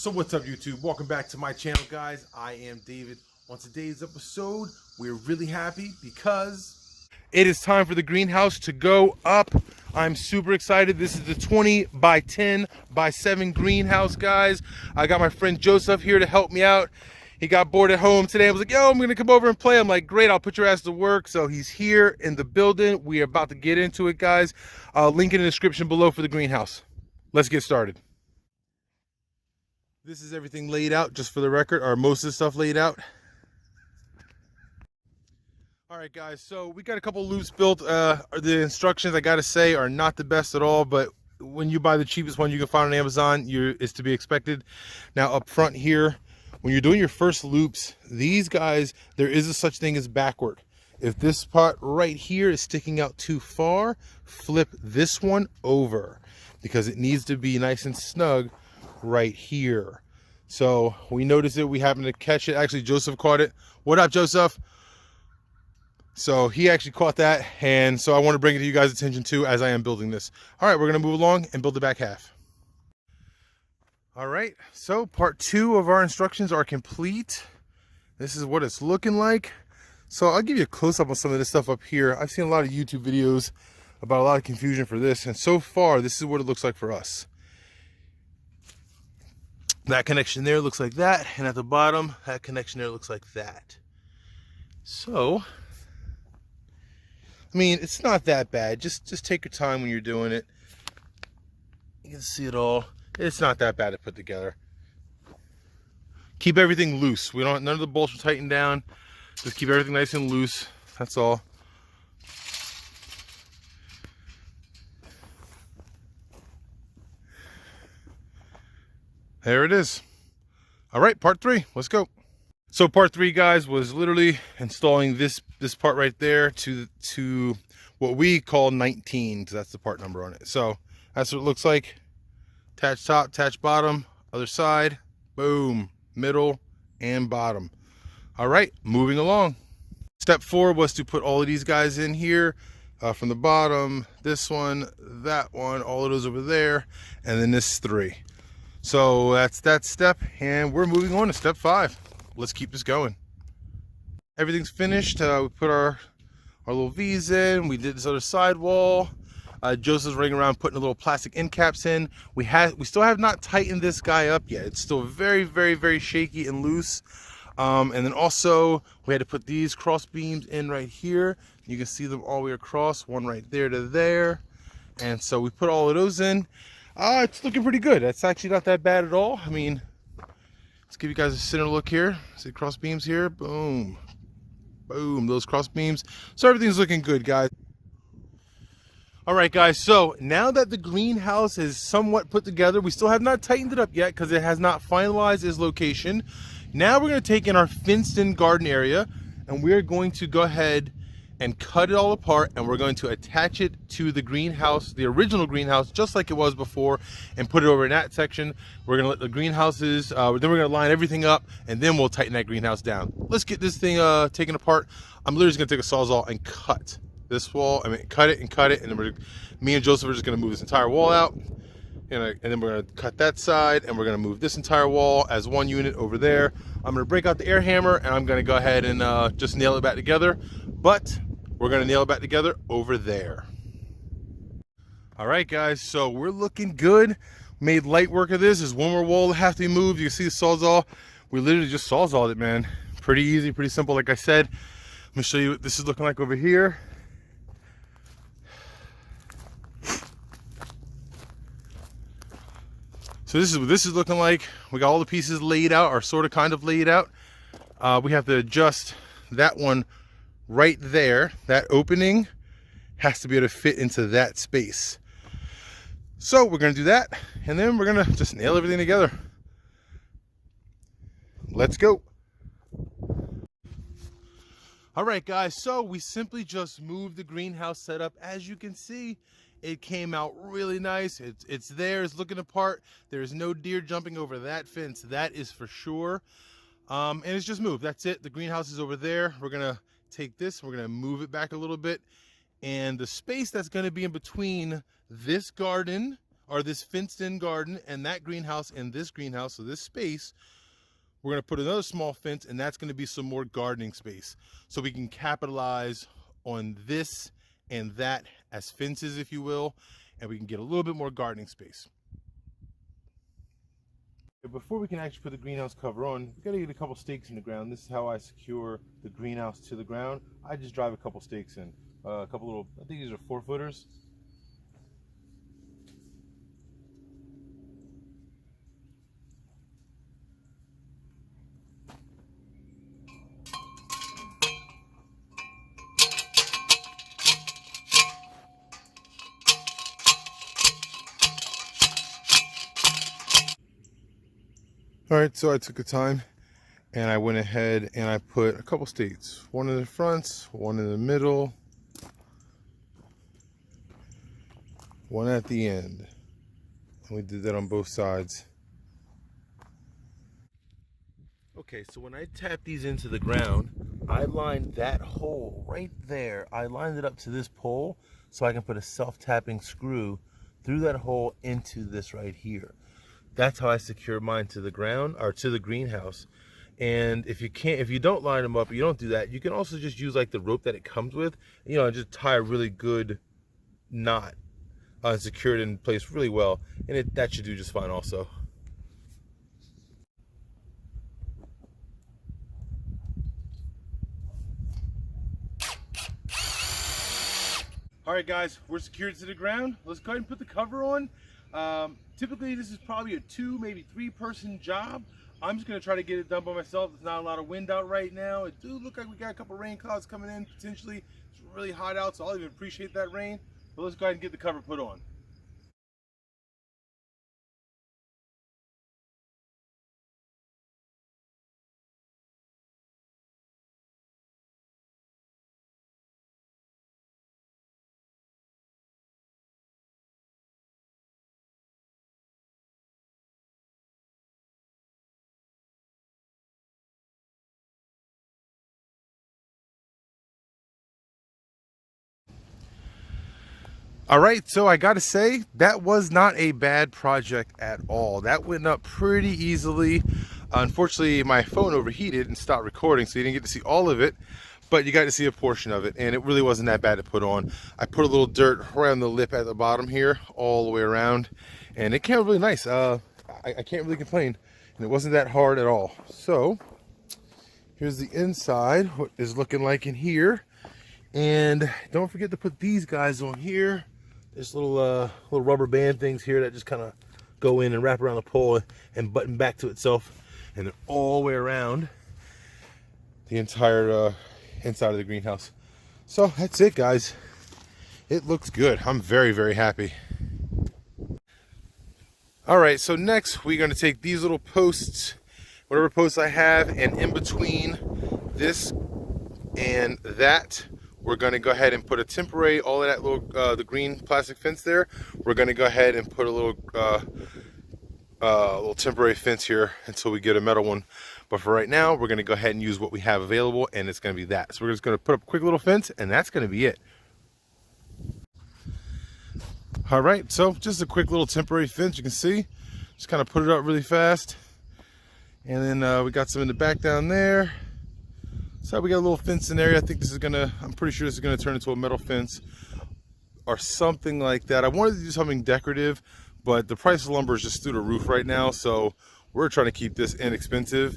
So what's up, YouTube? Welcome back to my channel, guys. I am David. On today's episode, we're really happy because it is time for the greenhouse to go up. I'm super excited. This is the 20 by 10 by 7 greenhouse, guys. I got my friend Joseph here to help me out. He got bored at home today. I was like, yo, I'm gonna come over and play. I'm like, great, I'll put your ass to work. So he's here in the building. We are about to get into it, guys. Link in the description below for the greenhouse. Let's get started. This is everything laid out, just for the record, or most of the stuff laid out. All right, guys, so we got a couple loops built. The instructions, I gotta say, are not the best at all, but when you buy the cheapest one you can find on Amazon, it's to be expected. Now, up front here, when you're doing your first loops, these guys, there is a such thing as backward. If this part right here is sticking out too far, flip this one over because it needs to be nice and snug right here. So we noticed it, we happened to catch it. Actually, Joseph caught it. What up, Joseph? So he actually caught that, and so I want to bring it to you guys' attention too as I am building this. All right, we're gonna move along and build the back half. All right, so part 2 of our instructions are complete. This is what it's looking like. So I'll give you a close-up on some of this stuff up here. I've seen a lot of YouTube videos about a lot of confusion for this, and so far this is what it looks like for us. That connection there looks like that, and at the bottom, that connection there looks like that. So, I mean, it's not that bad. Just take your time when you're doing it. You can see it all. It's not that bad to put together. Keep everything loose. None of the bolts are tightened down. Just keep everything nice and loose. That's all. There it is. All right, part 3, let's go. So part 3, guys, was literally installing this part right there to what we call 19, because that's the part number on it. So that's what it looks like. Attach top, attach bottom, other side, boom, middle and bottom. All right, moving along. Step 4 was to put all of these guys in here from the bottom, this one, that one, all of those over there, and then this 3. So that's that step, and we're moving on to step 5. Let's keep this going. Everything's finished. We put our little V's in. We did this other side wall. Joseph's running around putting the little plastic end caps in. We still have not tightened this guy up yet. It's still very, very, very shaky and loose. And then also we had to put these cross beams in right here. You can see them all the way across, one right there to there. And so we put all of those in. It's looking pretty good. It's actually not that bad at all. I mean, let's give you guys a center look here. See cross beams here, boom, boom, those cross beams. So everything's looking good, guys. All right, guys, so now that the greenhouse is somewhat put together, we still have not tightened it up yet because it has not finalized its location. Now we're gonna take in our fenced-in garden area, and we're going to go ahead and cut it all apart, and we're going to attach it to the greenhouse, the original greenhouse, just like it was before, and put it over in that section. We're gonna let the greenhouses, then we're gonna line everything up, and then we'll tighten that greenhouse down. Let's get this thing taken apart. I'm literally just gonna take a Sawzall and cut this wall. I mean, cut it, and then me and Joseph are just gonna move this entire wall out, and then we're gonna cut that side, and we're gonna move this entire wall as one unit over there. I'm gonna break out the air hammer, and I'm gonna go ahead and just nail it back together, but we're gonna nail it back together over there. All right, guys, so we're looking good. Made light work of this. There's one more wall that has to be moved. You can see the Sawzall. We literally just Sawzalled it, man. Pretty easy, pretty simple, like I said. Let me show you what this is looking like over here. So this is what this is looking like. We got all the pieces laid out, or sort of kind of laid out. We have to adjust that one right there. That opening has to be able to fit into that space. So we're gonna do that, and then we're gonna just nail everything together. Let's go. All right, guys, so we simply just moved the greenhouse setup. As you can see, it came out really nice. It's there, it's looking apart. There's no deer jumping over that fence, that is for sure. And it's just moved, that's it. The greenhouse is over there. We're gonna take this, we're gonna move it back a little bit, and the space that's gonna be in between this garden are this fenced in garden and that greenhouse and this greenhouse. So this space, we're going to put another small fence, and that's going to be some more gardening space. So we can capitalize on this and that as fences, if you will, and we can get a little bit more gardening space. Before we can actually put the greenhouse cover on, we got to get a couple stakes in the ground. This is how I secure the greenhouse to the ground. I just drive a couple stakes in, a couple little, I think these are 4-footers. All right, so I took the time and I went ahead and I put a couple stakes, one in the front, one in the middle, one at the end. And we did that on both sides. Okay, so when I tap these into the ground, I lined that hole right there. I lined it up to this pole so I can put a self-tapping screw through that hole into this right here. That's how I secure mine to the ground, or to the greenhouse. And if you don't line them up, you don't do that, you can also just use like the rope that it comes with, you know, and just tie a really good knot and secure it in place really well, and that should do just fine also. All right, guys, we're secured to the ground. Let's go ahead and put the cover on. Typically, this is probably a 2, maybe 3-person job. I'm just gonna try to get it done by myself. There's not a lot of wind out right now. It do look like we got a couple rain clouds coming in potentially. It's really hot out, so I'll even appreciate that rain. But let's go ahead and get the cover put on. All right, so I gotta say, that was not a bad project at all. That went up pretty easily. Unfortunately, my phone overheated and stopped recording, so you didn't get to see all of it, but you got to see a portion of it, and it really wasn't that bad to put on. I put a little dirt around the lip at the bottom here, all the way around, and it came out really nice. I can't really complain, and it wasn't that hard at all. So, here's the inside, what is looking like in here. And don't forget to put these guys on here. There's little rubber band things here that just kind of go in and wrap around the pole and button back to itself, and then all the way around the entire inside of the greenhouse. So that's it, guys. It looks good. I'm very, very happy. All right, so next we're going to take these little posts, whatever posts I have, and in between this and that, we're going to go ahead and put a temporary, all of that little, the green plastic fence there, we're going to go ahead and put a little temporary fence here until we get a metal one. But for right now, we're going to go ahead and use what we have available, and it's going to be that. So we're just going to put up a quick little fence, and that's going to be it. All right, so just a quick little temporary fence. You can see, just kind of put it up really fast. And then we got some in the back down there. So we got a little fence in there. I think this is gonna, I'm pretty sure this is gonna turn into a metal fence or something like that. I wanted to do something decorative, but the price of lumber is just through the roof right now. So we're trying to keep this inexpensive.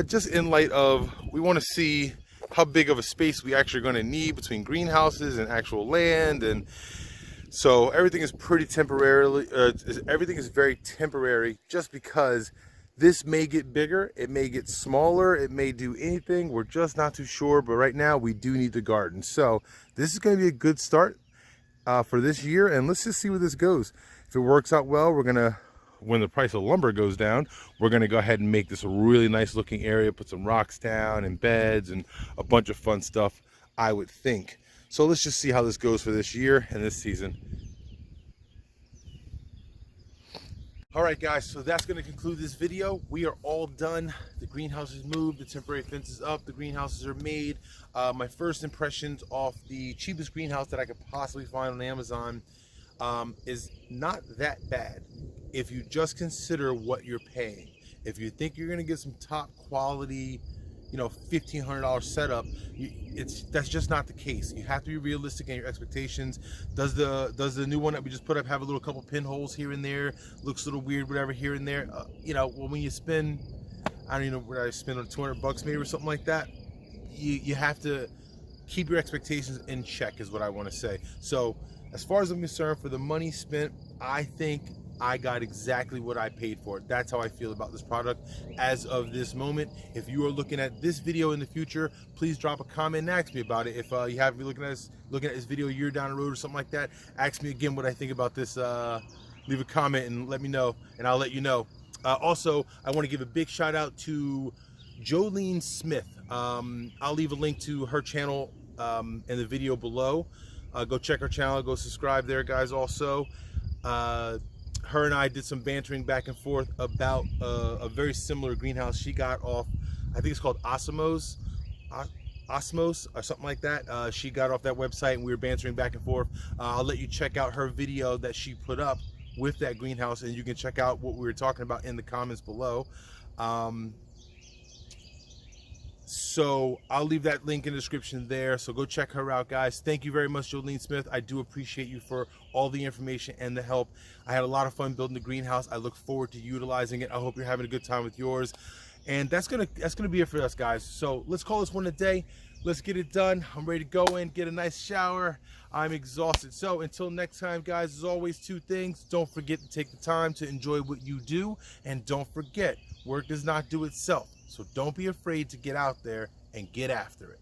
Just in light of, we wanna see how big of a space we actually are gonna need between greenhouses and actual land. And so everything is pretty temporarily, everything is very temporary, just because this may get bigger, it may get smaller, it may do anything. We're just not too sure, but right now we do need the garden. So this is going to be a good start for this year, and let's just see where this goes. If it works out well, we're gonna, when the price of lumber goes down, we're gonna go ahead and make this a really nice looking area, put some rocks down and beds and a bunch of fun stuff, I would think. So let's just see how this goes for this year and this season. All right, guys, so that's going to conclude this video. We are all done. The greenhouse is moved, the temporary fence is up, the greenhouses are made. My first impressions off the cheapest greenhouse that I could possibly find on Amazon. is not that bad if you just consider what you're paying. If you think you're going to get some top quality, you know, $1,500 setup, that's just not the case. You have to be realistic in your expectations. Does the new one that we just put up have a little couple pinholes here and there? Looks a little weird, whatever, here and there. You know, well, when you spend, I don't even know what I spend on, $200 maybe or something like that, you have to keep your expectations in check, is what I want to say. So as far as I'm concerned, for the money spent, I think I got exactly what I paid for it. That's how I feel about this product as of this moment. If you are looking at this video in the future, please drop a comment and ask me about it. If you have me looking at this video a year down the road or something like that, ask me again what I think about this. Leave a comment and let me know, and I'll let you know. Also, I want to give a big shout out to Jolene Smith. I'll leave a link to her channel in the video below. Go check her channel, go subscribe there, guys. Also, her and I did some bantering back and forth about a very similar greenhouse she got off, I think it's called Osmos or something like that. She got off that website and we were bantering back and forth. I'll let you check out her video that she put up with that greenhouse, and you can check out what we were talking about in the comments below. So I'll leave that link in the description there. So go check her out, guys. Thank you very much, Jolene Smith. I do appreciate you for all the information and the help. I had a lot of fun building the greenhouse. I look forward to utilizing it. I hope you're having a good time with yours. And that's gonna be it for us, guys. So let's call this one a day. Let's get it done. I'm ready to go in, get a nice shower. I'm exhausted. So until next time, guys, as always, two things. Don't forget to take the time to enjoy what you do. And don't forget, work does not do itself. So don't be afraid to get out there and get after it.